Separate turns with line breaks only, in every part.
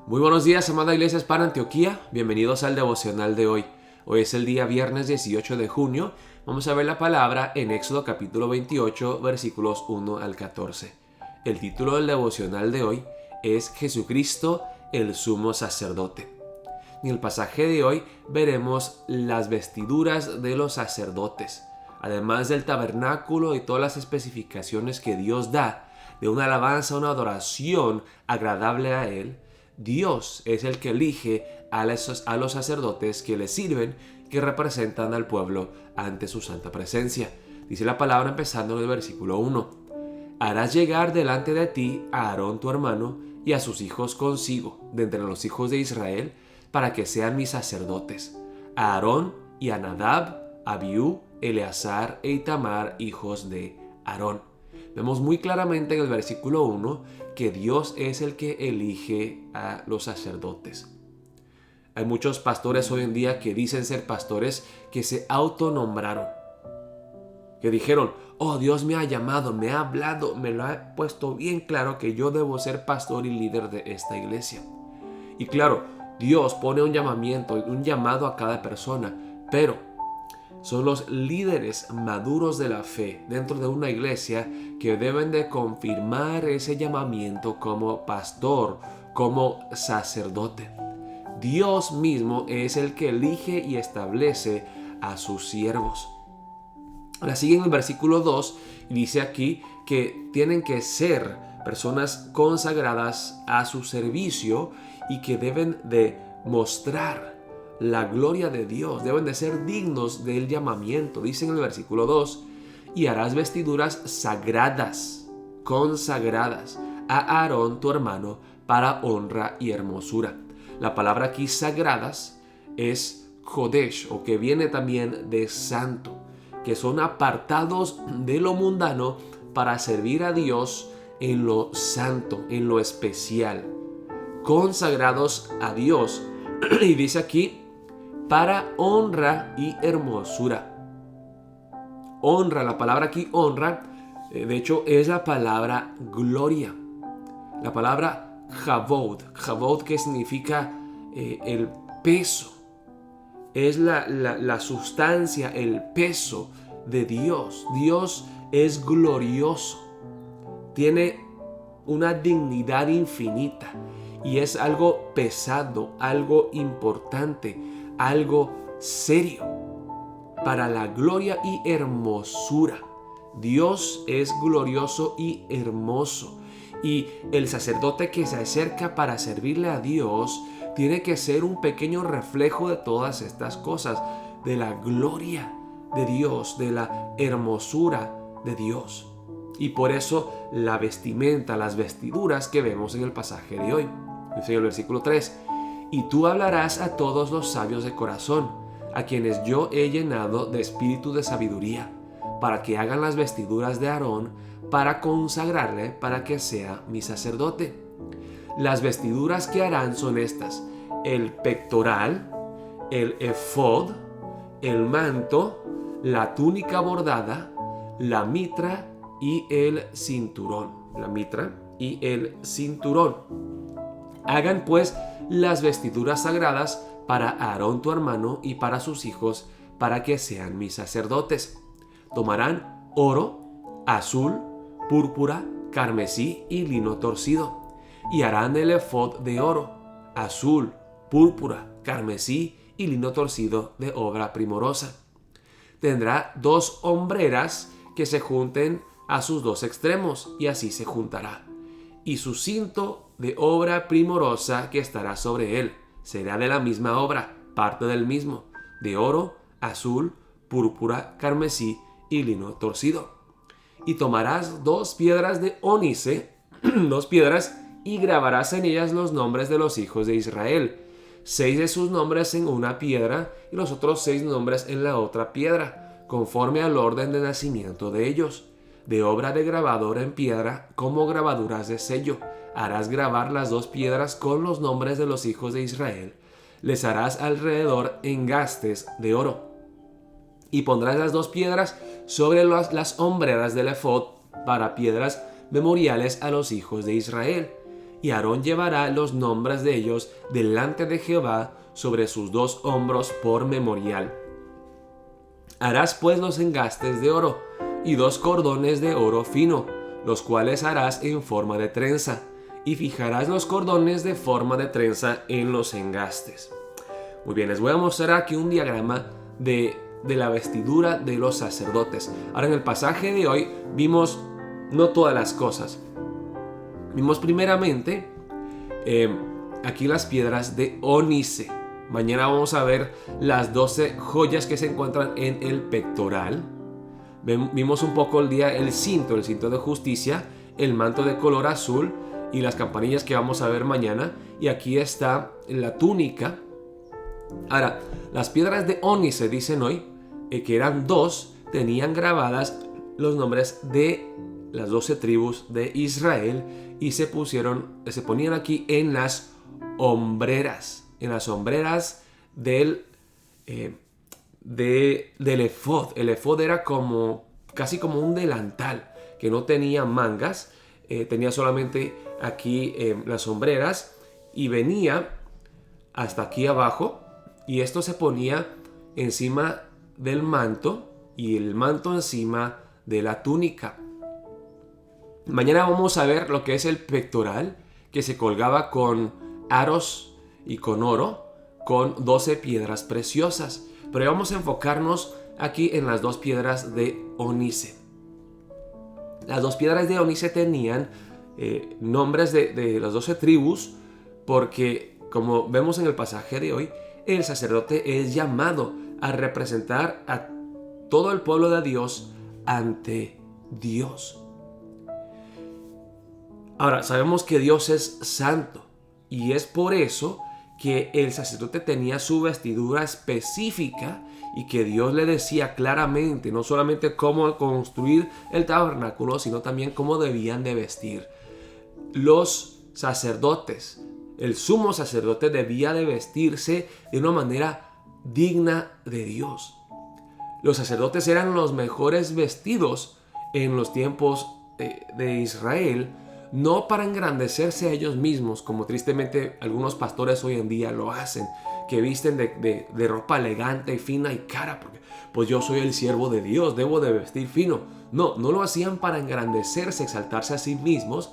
Muy buenos días, amada Iglesia Hispana Antioquía. Bienvenidos al devocional de hoy. Hoy es el día viernes 18 de junio. Vamos a ver la palabra en Éxodo capítulo 28, versículos 1 al 14. El título del devocional de hoy es Jesucristo, el sumo sacerdote. En el pasaje de hoy veremos las vestiduras de los sacerdotes, además del tabernáculo y todas las especificaciones que Dios da de una alabanza, una adoración agradable a Él. Dios es el que elige a los sacerdotes que le sirven, que representan al pueblo ante su santa presencia. Dice la palabra empezando en el versículo 1. Harás llegar delante de ti a Aarón tu hermano y a sus hijos consigo, de entre los hijos de Israel, para que sean mis sacerdotes. A Aarón y a Nadab, Abiú, Eleazar e Itamar, hijos de Aarón. Vemos muy claramente en el versículo 1 que Dios es el que elige a los sacerdotes. Hay muchos pastores hoy en día que dicen ser pastores que se autonombraron, que dijeron: oh, Dios me ha llamado, me ha hablado, me lo ha puesto bien claro que yo debo ser pastor y líder de esta iglesia. Y claro, Dios pone un llamamiento, un llamado a cada persona, pero son los líderes maduros de la fe dentro de una iglesia que deben de confirmar ese llamamiento como pastor, como sacerdote. Dios mismo es el que elige y establece a sus siervos. Ahora sigue en el versículo 2 y dice aquí que tienen que ser personas consagradas a su servicio y que deben de mostrar la gloria de Dios, deben de ser dignos del llamamiento. Dice en el versículo 2, y harás vestiduras sagradas, consagradas a Aarón tu hermano para honra y hermosura. La palabra aquí sagradas es Kodesh, o que viene también de santo, que son apartados de lo mundano para servir a Dios en lo santo, en lo especial, consagrados a Dios. Y dice aquí, para honra y hermosura. Honra, la palabra aquí honra, de hecho es la palabra gloria. La palabra Javod que significa el peso. Es la sustancia, el peso de Dios. Dios es glorioso. Tiene una dignidad infinita. Y es algo pesado, algo importante, algo serio, para la gloria y hermosura. Dios es glorioso y hermoso. Y el sacerdote que se acerca para servirle a Dios tiene que ser un pequeño reflejo de todas estas cosas, de la gloria de Dios, de la hermosura de Dios. Y por eso la vestimenta, las vestiduras que vemos en el pasaje de hoy. Dice el versículo 3, y tú hablarás a todos los sabios de corazón, a quienes yo he llenado de espíritu de sabiduría, para que hagan las vestiduras de Aarón, para consagrarle, para que sea mi sacerdote. Las vestiduras que harán son estas: el pectoral, el efod, el manto, la túnica bordada, la mitra y el cinturón. La mitra y el cinturón. Hagan pues las vestiduras sagradas para Aarón tu hermano y para sus hijos, para que sean mis sacerdotes. Tomarán oro, azul, púrpura, carmesí y lino torcido, y harán el efod de oro, azul, púrpura, carmesí y lino torcido de obra primorosa. Tendrá 2 hombreras que se junten a sus 2 extremos, y así se juntará. Y su cinto de obra primorosa que estará sobre él será de la misma obra, parte del mismo, de oro, azul, púrpura, carmesí y lino torcido. Y tomarás 2 piedras de ónice, 2 piedras, y grabarás en ellas los nombres de los hijos de Israel, 6 de sus nombres en una piedra y los otros 6 nombres en la otra piedra, conforme al orden de nacimiento de ellos. De obra de grabadora en piedra, como grabaduras de sello, harás grabar las 2 piedras con los nombres de los hijos de Israel. Les harás alrededor engastes de oro. Y pondrás las 2 piedras sobre las hombreras del efod para piedras memoriales a los hijos de Israel. y Aarón llevará los nombres de ellos delante de Jehová sobre sus 2 hombros por memorial. Harás pues los engastes de oro y 2 cordones de oro fino, los cuales harás en forma de trenza, y fijarás los cordones de forma de trenza en los engastes. Muy bien, les voy a mostrar aquí un diagrama de la vestidura de los sacerdotes. Ahora, en el pasaje de hoy vimos no todas las cosas. Vimos primeramente aquí las piedras de ónice. Mañana vamos a ver las 12 joyas que se encuentran en el pectoral. Vimos un poco el cinto de justicia, el manto de color azul y las campanillas que vamos a ver mañana. Y aquí está la túnica. Ahora, las piedras de ónice, dicen hoy, que eran 2, tenían grabadas los nombres de las 12 tribus de Israel y se ponían aquí en las hombreras. En las hombreras del efod. El efod era casi como un delantal que no tenía mangas, tenía solamente aquí las hombreras y venía hasta aquí abajo, y esto se ponía encima del manto y el manto encima de la túnica. Mañana vamos a ver lo que es el pectoral, que se colgaba con aros y con oro, con 12 piedras preciosas. Pero vamos a enfocarnos aquí en las 2 piedras de ónice. Las 2 piedras de ónice tenían nombres de las 12 tribus, porque como vemos en el pasaje de hoy, el sacerdote es llamado a representar a todo el pueblo de Dios ante Dios. Ahora, sabemos que Dios es santo, y es por eso que el sacerdote tenía su vestidura específica y que Dios le decía claramente no solamente cómo construir el tabernáculo, sino también cómo debían de vestir. Los sacerdotes, el sumo sacerdote, debía de vestirse de una manera digna de Dios. Los sacerdotes eran los mejores vestidos en los tiempos de Israel, no para engrandecerse a ellos mismos, como tristemente algunos pastores hoy en día lo hacen, que visten de ropa elegante y fina y cara, porque pues yo soy el siervo de Dios, debo de vestir fino. No lo hacían para engrandecerse, exaltarse a sí mismos,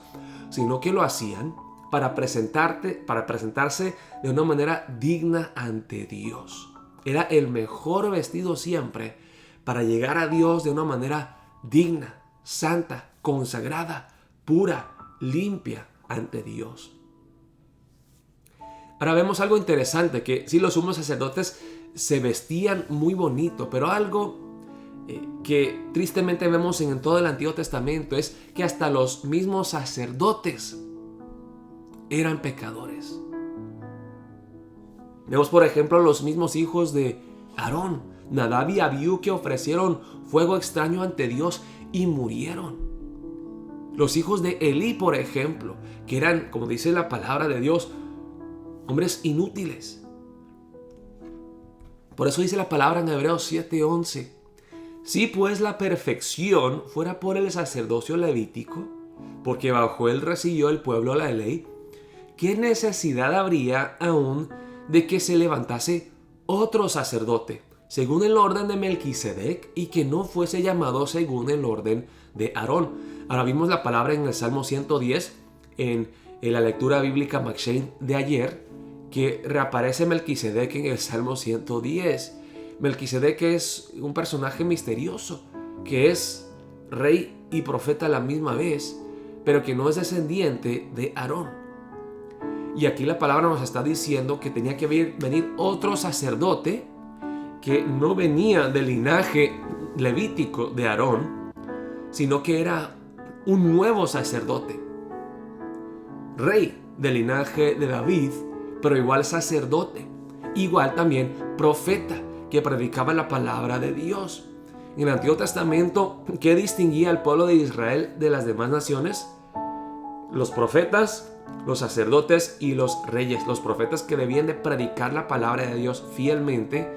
sino que lo hacían para presentarse de una manera digna ante Dios. Era el mejor vestido siempre para llegar a Dios de una manera digna, santa, consagrada, pura, limpia ante Dios. Ahora vemos algo interesante, que sí, los sumos sacerdotes se vestían muy bonito, pero algo que tristemente vemos en todo el Antiguo Testamento es que hasta los mismos sacerdotes eran pecadores. Vemos, por ejemplo, los mismos hijos de Aarón, Nadab y Abiú, que ofrecieron fuego extraño ante Dios y murieron. Los hijos de Elí, por ejemplo, que eran, como dice la palabra de Dios, hombres inútiles. Por eso dice la palabra en Hebreos 7:11: si pues la perfección fuera por el sacerdocio levítico, porque bajo él recibió el pueblo la ley, ¿qué necesidad habría aún de que se levantase otro sacerdote según el orden de Melquisedec y que no fuese llamado según el orden de Aarón? Ahora vimos la palabra en el Salmo 110, en la lectura bíblica McShane de ayer, que reaparece Melquisedec en el Salmo 110. Melquisedec es un personaje misterioso, que es rey y profeta a la misma vez, pero que no es descendiente de Aarón. Y aquí la palabra nos está diciendo que tenía que venir otro sacerdote que no venía del linaje levítico de Aarón, sino que era un nuevo sacerdote, rey del linaje de David, pero igual sacerdote, igual también profeta, que predicaba la palabra de Dios. En el Antiguo Testamento, ¿qué distinguía al pueblo de Israel de las demás naciones? Los profetas, los sacerdotes y los reyes. Los profetas, que debían de predicar la palabra de Dios fielmente,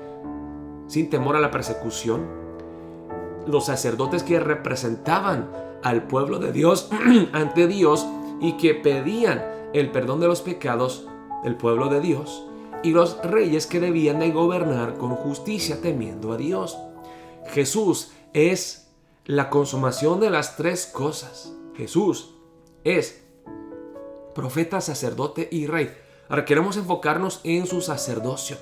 sin temor a la persecución. Los sacerdotes, que representaban al pueblo de Dios ante Dios y que pedían el perdón de los pecados del pueblo de Dios y los reyes que debían de gobernar con justicia temiendo a Dios. Jesús es la consumación de las tres cosas. Jesús es profeta, sacerdote y rey. Ahora queremos enfocarnos en su sacerdocio.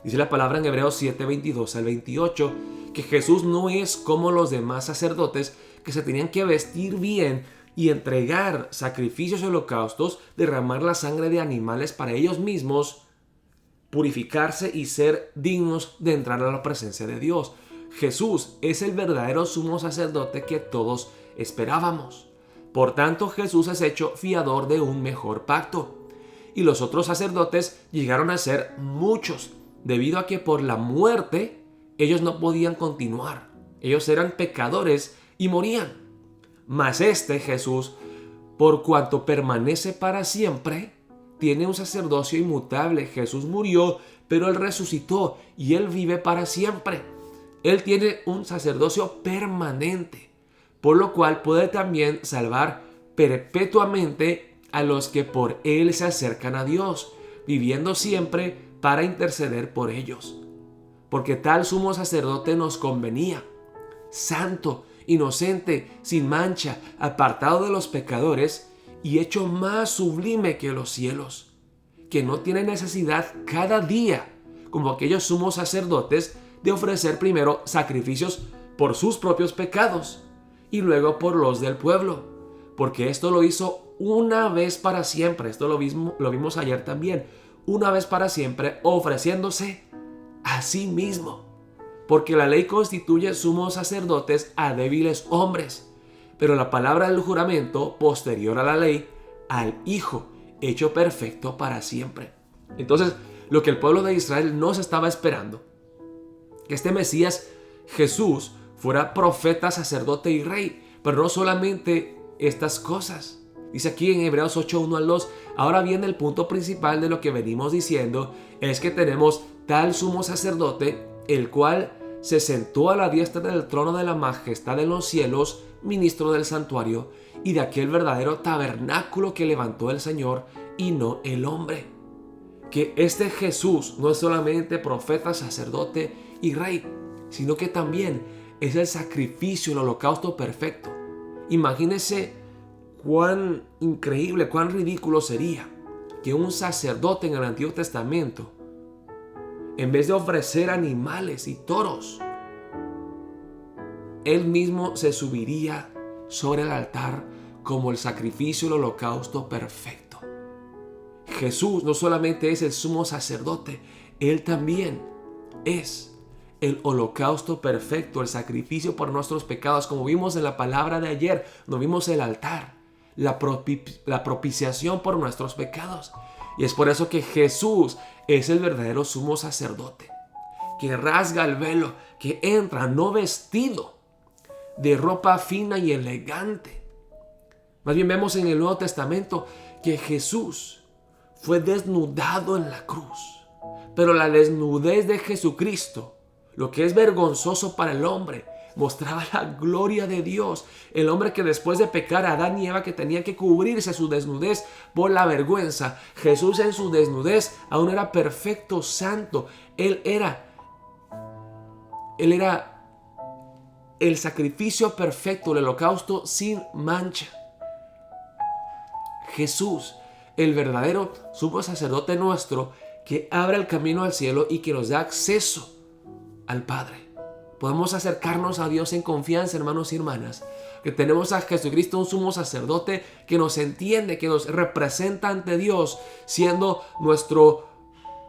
Dice la palabra en Hebreos 7, 22 al 28, que Jesús no es como los demás sacerdotes que se tenían que vestir bien y entregar sacrificios y holocaustos, derramar la sangre de animales para ellos mismos, purificarse y ser dignos de entrar a la presencia de Dios. Jesús es el verdadero sumo sacerdote que todos esperábamos. Por tanto, Jesús es hecho fiador de un mejor pacto. Y los otros sacerdotes llegaron a ser muchos, debido a que por la muerte ellos no podían continuar. Ellos eran pecadores y morían. Mas este Jesús, por cuanto permanece para siempre, tiene un sacerdocio inmutable. Jesús murió, pero Él resucitó y Él vive para siempre. Él tiene un sacerdocio permanente, por lo cual puede también salvar perpetuamente a los que por Él se acercan a Dios, viviendo siempre para interceder por ellos. Porque tal sumo sacerdote nos convenía, santo, inocente, sin mancha, apartado de los pecadores y hecho más sublime que los cielos, que no tiene necesidad cada día, como aquellos sumos sacerdotes, de ofrecer primero sacrificios por sus propios pecados y luego por los del pueblo, porque esto lo hizo una vez para siempre. Esto lo vimos ayer también, una vez para siempre, ofreciéndose a sí mismo, porque la ley constituye sumos sacerdotes a débiles hombres, pero la palabra del juramento posterior a la ley, al Hijo, hecho perfecto para siempre. Entonces, lo que el pueblo de Israel no se estaba esperando, que este Mesías Jesús fuera profeta, sacerdote y rey, pero no solamente estas cosas. Dice aquí en Hebreos 8, 1 al 2, ahora bien el punto principal de lo que venimos diciendo es que tenemos tal sumo sacerdote, el cual se sentó a la diestra del trono de la majestad en los cielos, ministro del santuario y de aquel verdadero tabernáculo que levantó el Señor y no el hombre. Que este Jesús no es solamente profeta, sacerdote y rey, sino que también es el sacrificio, el holocausto perfecto. Imagínense cuán increíble, cuán ridículo sería que un sacerdote en el Antiguo Testamento, en vez de ofrecer animales y toros, él mismo se subiría sobre el altar como el sacrificio, el holocausto perfecto. Jesús no solamente es el sumo sacerdote, Él también es el holocausto perfecto, el sacrificio por nuestros pecados. Como vimos en la palabra de ayer, no vimos el altar, la propiciación por nuestros pecados. Y es por eso que Jesús es el verdadero sumo sacerdote, que rasga el velo, que entra no vestido de ropa fina y elegante. Más bien vemos en el Nuevo Testamento que Jesús fue desnudado en la cruz. Pero la desnudez de Jesucristo, lo que es vergonzoso para el hombre, mostraba la gloria de Dios. El hombre que después de pecar, Adán y Eva, que tenían que cubrirse su desnudez por la vergüenza, Jesús en su desnudez aún era perfecto, santo. Él era el sacrificio perfecto, el holocausto sin mancha. Jesús, el verdadero sumo sacerdote nuestro, que abre el camino al cielo y que nos da acceso al Padre. Podemos acercarnos a Dios en confianza, hermanos y hermanas, que tenemos a Jesucristo, un sumo sacerdote que nos entiende, que nos representa ante Dios, siendo nuestro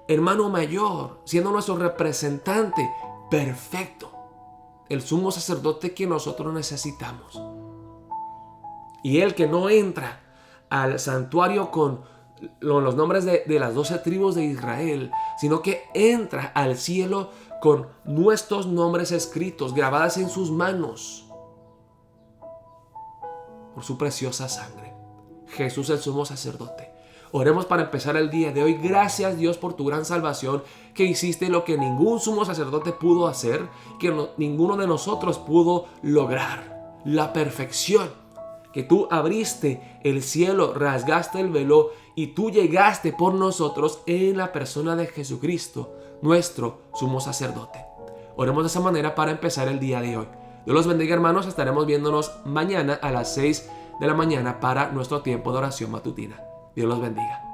hermano mayor, siendo nuestro representante perfecto, el sumo sacerdote que nosotros necesitamos. Y Él que no entra al santuario con los nombres de las 12 tribus de Israel, sino que entra al cielo con nuestros nombres escritos, grabadas en sus manos por su preciosa sangre. Jesús, el sumo sacerdote. Oremos para empezar el día de hoy. Gracias, Dios, por tu gran salvación, que hiciste lo que ningún sumo sacerdote pudo hacer, que ninguno de nosotros pudo lograr, la perfección que tú abriste el cielo, rasgaste el velo y tú llegaste por nosotros en la persona de Jesucristo, nuestro sumo sacerdote. Oremos de esa manera para empezar el día de hoy. Dios los bendiga, hermanos. Estaremos viéndonos mañana a las 6 de la mañana para nuestro tiempo de oración matutina. Dios los bendiga.